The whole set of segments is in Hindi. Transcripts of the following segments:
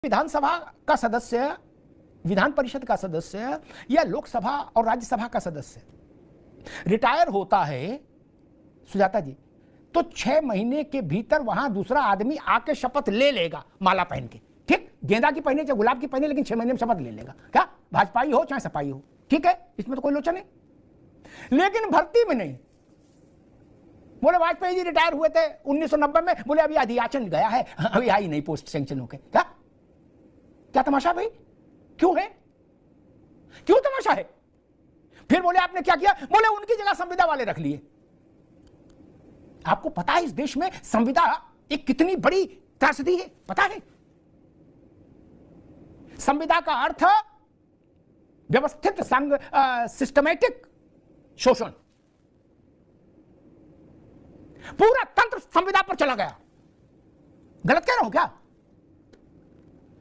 विधानसभा का सदस्य, विधान परिषद का सदस्य या लोकसभा और राज्यसभा का सदस्य रिटायर होता है सुजाता जी, तो 6 महीने के भीतर वहां दूसरा आदमी आके शपथ ले लेगा माला पहन के। ठीक, गेंदा की पहने चाहे गुलाब की पहने, लेकिन 6 महीने में शपथ ले लेगा। क्या भाजपाई हो चाहे सपाई हो, ठीक है, इसमें तो कोई लोचा नहीं। लेकिन भर्ती में नहीं। बोले वाजपेयी जी रिटायर हुए थे 1990 में, बोले अभी अधियाचन गया है, अभी आई नहीं पोस्ट सैंक्शन होके। क्या क्या तमाशा भाई, क्यों है, क्यों तमाशा है? फिर बोले आपने क्या किया, बोले उनकी जगह संविदा वाले रख लिए। आपको पता है इस देश में संविदा एक कितनी बड़ी त्रासदी है, पता है? संविदा का अर्थ व्यवस्थित सिस्टमैटिक शोषण। पूरा तंत्र संविदा पर चला गया। गलत कह रहा हूं क्या?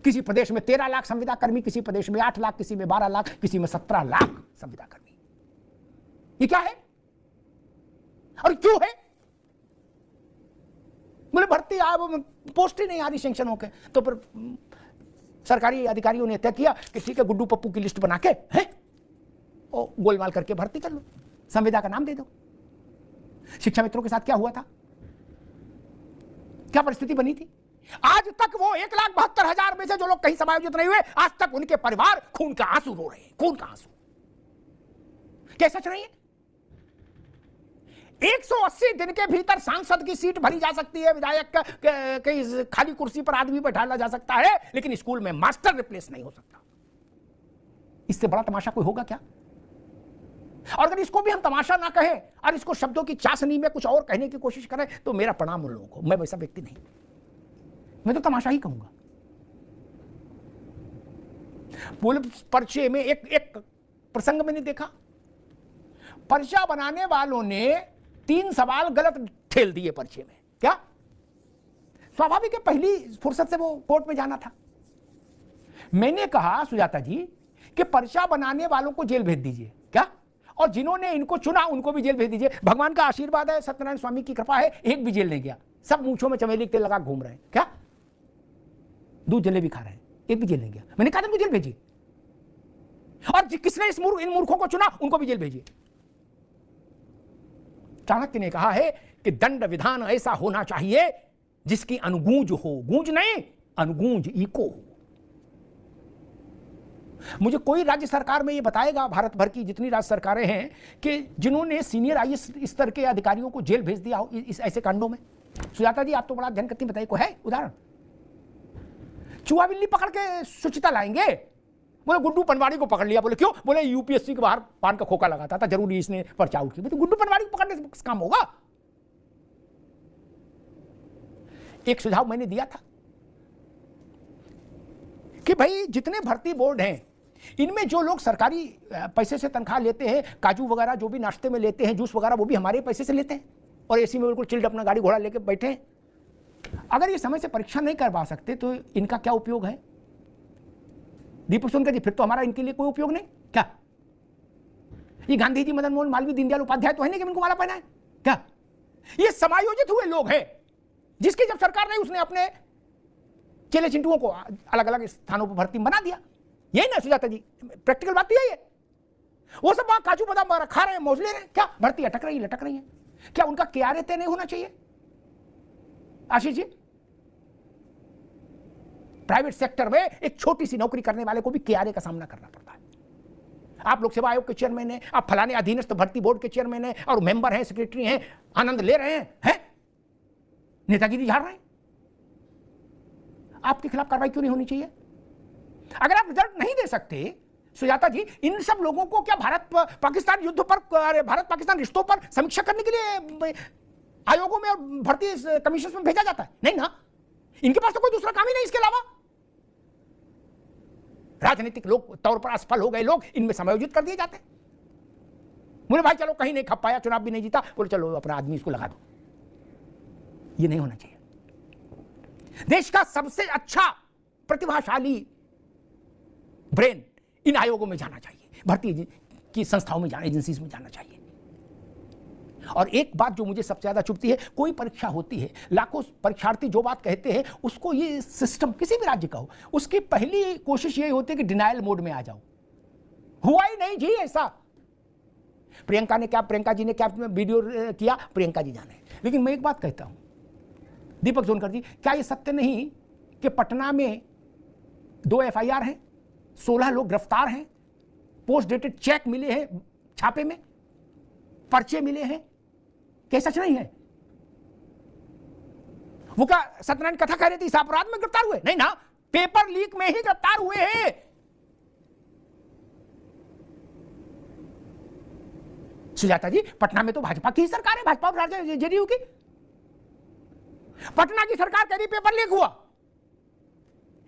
किसी प्रदेश में 13 लाख संविदा कर्मी, किसी प्रदेश में 8 लाख, किसी में 12 लाख, किसी में 17 लाख संविदा कर्मी। ये क्या है और क्यों है? बोले भर्ती पोस्ट ही नहीं आ रही सैंक्शन होके। तो फिर सरकारी अधिकारियों ने तय किया कि ठीक है, गुड्डू पप्पू की लिस्ट बना के है और गोलमाल करके भर्ती कर लो, संविदा का नाम दे दो। शिक्षा मित्रों के साथ क्या हुआ था, क्या परिस्थिति बनी थी? आज तक वो 1,72,000 में से जो लोग कहीं समायोजित नहीं हुए, आज तक उनके परिवार खून का आंसू रो रहे हैं, खून का आंसू। क्या सच नहीं है? 180 दिन के भीतर सांसद की सीट भरी जा सकती है, विधायक कहीं खाली कुर्सी पर आदमी बैठाला जा सकता है, लेकिन स्कूल में मास्टर रिप्लेस नहीं हो सकता। इससे बड़ा तमाशा कोई होगा क्या? और अगर इसको भी हम तमाशा ना कहें और इसको शब्दों की चाशनी में कुछ और कहने की कोशिश करें, तो मेरा प्रणाम उन लोगों को। मैं वैसा व्यक्ति नहीं, मैं तो तमाशा ही कहूंगा। पुलिस पर्चे में एक प्रसंग मैंने देखा, पर्चा बनाने वालों ने 3 सवाल गलत ठेल दिए पर्चे में। क्या स्वाभाविक है, पहली फुर्सत से वो कोर्ट में जाना था। मैंने कहा सुजाता जी कि पर्चा बनाने वालों को जेल भेज दीजिए, क्या, और जिन्होंने इनको चुना उनको भी जेल भेज दीजिए। भगवान का आशीर्वाद है, सत्यनारायण स्वामी की कृपा है, एक भी जेल नहीं गया। सब मूंछों में चमेली के तेल लगा घूम रहे हैं, क्या दूध जलेबी खा रहे हैं, एक भी जेल नहीं गया। मैंने कहा था जेल भेजिए, और किसने इन मूर्खों को चुना उनको भी जेल भेजिए। चाणक्य ने कहा है कि दंड विधान ऐसा होना चाहिए जिसकी अनुगूंज हो, गूंज नहीं, अनुगूंज इको हो। मुझे कोई राज्य सरकार में ये बताएगा, भारत भर की जितनी राज्य सरकारें हैं, कि जिन्होंने सीनियर आईएएस स्तर के अधिकारियों को जेल भेज दिया हो इस ऐसे कांडों में? सुजाता जी आप तो बड़ा अध्ययन करती हैं, बताइए कोई है उदाहरण? चूहा बिल्ली पकड़ के सुचिता लाएंगे। बोले गुड्डू पनवाड़ी को पकड़ लिया। बोले क्यों? बोले यूपीएससी के बाहर पान का खोखा लगाता था, जरूरी इसने पर्चा आउट किया। तो गुड्डू पनवाड़ी को पकड़ने से काम होगा? एक सुझाव मैंने दिया था कि भाई जितने भर्ती बोर्ड हैं, इनमें जो लोग सरकारी पैसे से तनख्वाह लेते हैं, काजू वगैरह जो भी नाश्ते में लेते हैं, जूस वगैरह, वो भी हमारे पैसे से लेते हैं, और एसी में बिल्कुल चिल्ड अपना गाड़ी घोड़ा लेके बैठे हैं। अगर ये समय से परीक्षा नहीं करवा सकते तो इनका क्या उपयोग है? दीपक सोनकर जी, फिर तो हमारा इनके लिए कोई उपयोग नहीं। क्या ये गांधी जी, मदन मोहन मालवीय, दीनदयाल उपाध्याय तो है नहीं कि इनको माला पहना है? क्या ये समायोजित हुए लोग हैं जिसकी जब सरकार नहीं, उसने अपने चेले चिंटुओं को अलग अलग स्थानों पर भर्ती बना दिया। यही ना सुजाता जी, प्रैक्टिकल बात यही है। वो सब वहां काजू बादाम खा रहे हैं, मौज ले रहे हैं, क्या भर्ती अटक रही, लटक रही है? क्या उनका KRA तय नहीं होना चाहिए? आशीष जी, प्राइवेट सेक्टर में एक छोटी सी नौकरी करने वाले को भी KRA का सामना करना पड़ता है। आप लोक सेवा आयोग के चेयरमैन हैं, आप फलाने अधीनस्थ भर्ती बोर्ड के चेयरमैन हैं और मेंबर हैं, सेक्रेटरी हैं, आनंद ले रहे हैं, नेतागिरी झाड़ रहे हैं। आपके खिलाफ कार्रवाई क्यों नहीं होनी चाहिए? अगर आप रिजल्ट नहीं दे सकते सुजाता जी, इन सब लोगों को क्या भारत पाकिस्तान युद्ध पर, भारत पाकिस्तान रिश्तों पर समीक्षा करने के लिए आयोगों में और भर्ती कमीशन में भेजा जाता है? नहीं ना, इनके पास तो कोई दूसरा काम ही नहीं इसके अलावा। राजनीतिक लोग तौर पर असफल हो गए लोग इनमें समायोजित कर दिए जाते हैं। बोले भाई चलो कहीं नहीं खप पाया, चुनाव भी नहीं जीता, बोले चलो अपना आदमी इसको लगा दो। ये नहीं होना चाहिए। देश का सबसे अच्छा प्रतिभाशाली ब्रेन इन आयोगों में जाना चाहिए, भर्ती की संस्थाओं में जाना, एजेंसीज में जाना चाहिए। और एक बात जो मुझे सबसे ज्यादा चुभती है, कोई परीक्षा होती है, लाखों परीक्षार्थी जो बात कहते हैं उसको, ये सिस्टम किसी भी राज्य का हो, उसकी पहली कोशिश यही होती है कि डिनायल मोड में आ जाओ। हुआ ही नहीं जी ऐसा। प्रियंका जी ने क्या वीडियो किया, प्रियंका जी जाने। लेकिन मैं एक बात कहता हूं दीपक जोनकर जी, क्या यह सत्य नहीं कि पटना में 2 FIR हैं, 16 लोग गिरफ्तार हैं, पोस्ट डेटेड चेक मिले हैं छापे में, पर्चे मिले हैं, क्या सच नहीं है? वो क्या सत्यनारायण कथा कह रहे थे इस अपराध में गिरफ्तार हुए? नहीं ना, पेपर लीक में ही गिरफ्तार हुए हैं। सुजाता जी, पटना में तो भाजपा की ही सरकार है, भाजपा और जेडीयू की। पटना की सरकार कह रही पेपर लीक हुआ,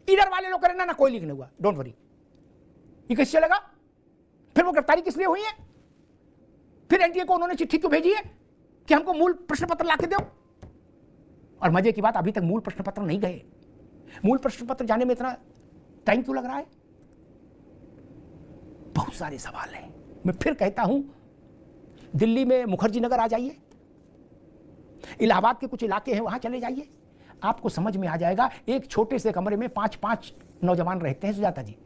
इधर वाले लोग करें ना कोई लीक नहीं हुआ, डोंट वरी। ये कैसे चलेगा? फिर वो गिरफ्तारी किस लिए हुई है? फिर एनटीए को उन्होंने चिट्ठी क्यों भेजी है कि हमको मूल प्रश्न पत्र लाके दो? और मजे की बात, अभी तक मूल प्रश्न पत्र नहीं गए। मूल प्रश्न पत्र जाने में इतना टाइम क्यों लग रहा है? बहुत सारे सवाल हैं। मैं फिर कहता हूं, दिल्ली में मुखर्जी नगर आ जाइए, इलाहाबाद के कुछ इलाके हैं वहां चले जाइए, आपको समझ में आ जाएगा। एक छोटे से कमरे में 5-5 नौजवान रहते हैं सुजाता जी।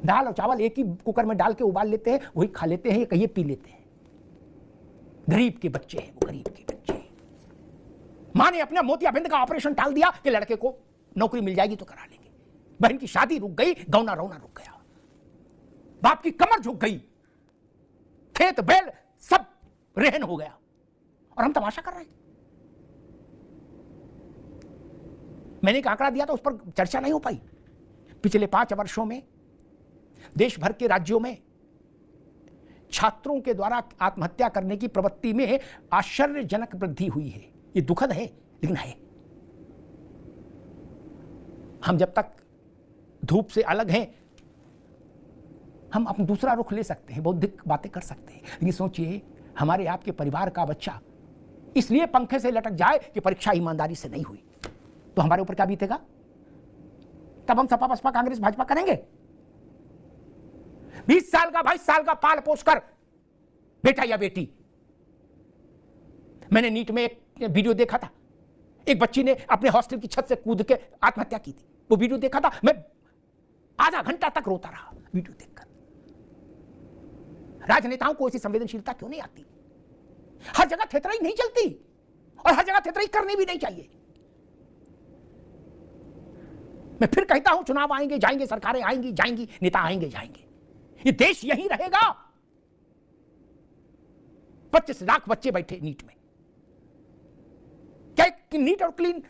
दाल और चावल एक ही कुकर में डाल के उबाल लेते हैं, वही खा लेते हैं, ये कहिए पी लेते हैं। गरीब के बच्चे हैं वो, गरीब के बच्चे। मां ने अपना मोतियाबिंद का ऑपरेशन टाल दिया कि लड़के को नौकरी मिल जाएगी तो करा लेंगे। बहन की शादी रुक गई, गौना रौना रुक गया, बाप की कमर झुक गई, खेत बैल सब रेहन हो गया, और हम तमाशा कर रहे हैं। मैंने एक आंकड़ा दिया था, उस पर चर्चा नहीं हो पाई। पिछले 5 वर्षों में देश भर के राज्यों में छात्रों के द्वारा आत्महत्या करने की प्रवृत्ति में आश्चर्यजनक वृद्धि हुई है। ये दुखद है, लेकिन है। हम जब तक धूप से अलग हैं, हम अपना दूसरा रुख ले सकते हैं, बौद्धिक बातें कर सकते हैं, लेकिन सोचिए हमारे आपके परिवार का बच्चा इसलिए पंखे से लटक जाए कि परीक्षा ईमानदारी से नहीं हुई, तो हमारे ऊपर क्या बीतेगा? तब हम सपा बसपा कांग्रेस भाजपा करेंगे? 20 साल का 22 साल का पाल पोस कर बेटा या बेटी। मैंने नीट में एक वीडियो देखा था, एक बच्ची ने अपने हॉस्टल की छत से कूद के आत्महत्या की थी। वो वीडियो देखा था, मैं आधा घंटा तक रोता रहा वीडियो देखकर। राजनेताओं को ऐसी संवेदनशीलता क्यों नहीं आती? हर जगह थेतराई नहीं चलती, और हर जगह थेतराई करनी भी नहीं चाहिए। मैं फिर कहता हूं, चुनाव आएंगे जाएंगे, सरकारें आएंगी जाएंगी, नेता आएंगे जाएंगे, ये देश यही रहेगा। 25 लाख बच्चे बैठे नीट में, क्या नीट और क्लीन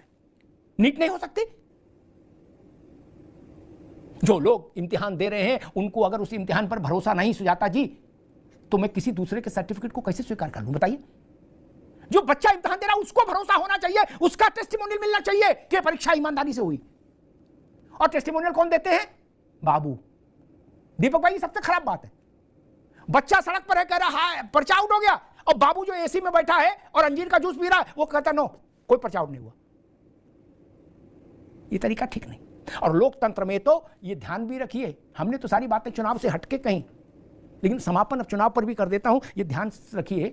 नीट नहीं हो सकती? जो लोग इम्तिहान दे रहे हैं उनको अगर उस इम्तिहान पर भरोसा नहीं सुजाता जी, तो मैं किसी दूसरे के सर्टिफिकेट को कैसे स्वीकार कर लूं बताइए? जो बच्चा इम्तिहान दे रहा है उसको भरोसा होना चाहिए, उसका टेस्टिमोनियल मिलना चाहिए कि परीक्षा ईमानदारी से हुई। और टेस्टिमोनियल कौन देते हैं? बाबू। दीपक भाई, सबसे खराब बात है, बच्चा सड़क पर है, कह रहा है पर्चा आउट हो गया, और बाबू जो एसी में बैठा है और अंजीर का जूस पी रहा है वो कहता नो, कोई पर्चा आउट नहीं हुआ। ये तरीका ठीक नहीं। और लोकतंत्र में तो ये ध्यान भी रखिए, हमने तो सारी बातें चुनाव से हटके कहीं, लेकिन समापन अब चुनाव पर भी कर देता हूं। ये ध्यान रखिए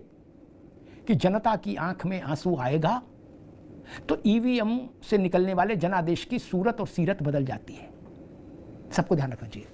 कि जनता की आंख में आंसू आएगा तो ईवीएम से निकलने वाले जनादेश की सूरत और सीरत बदल जाती है। सबको ध्यान रखना चाहिए।